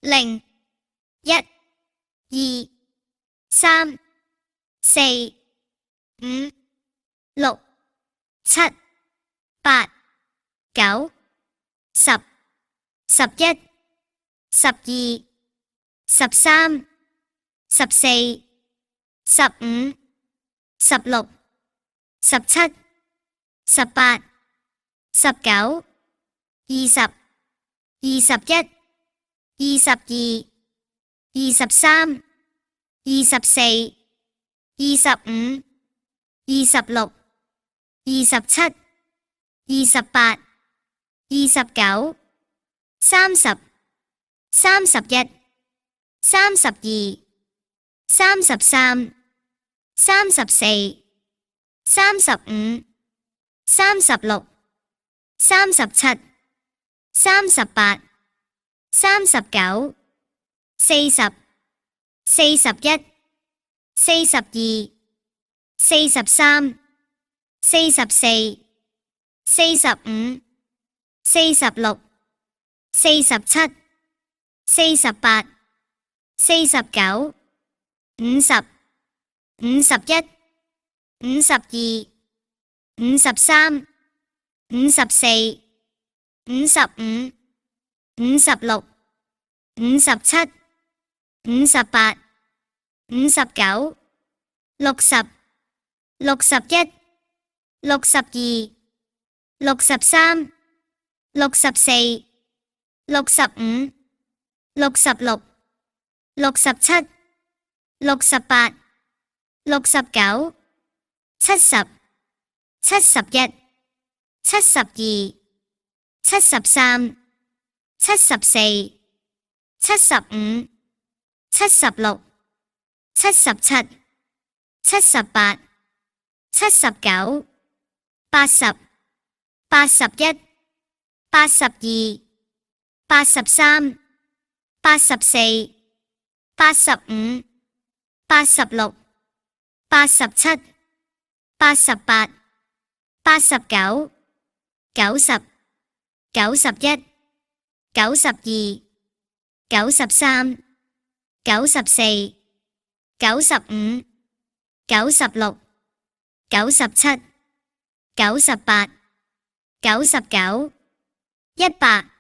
零、一、二、三、四、五、六、七、八、九、十、11、12、13、14、15、16、17、18、19、20、21、22、23、24、25、26、27、28、29、30、31、32、33、34、35、36、37、38、39、40、41、42、43、44、45、46、47、48、49、50、51、52、53、54、55、56、57、58、59、60、61、62、63、64、65、66、67、68、69、70、71、72、73、74、75、76、77、78、79、80、81、82、83、84、85、86、87、88、89、90、91、92、93、94、95、96、97、98、99、100。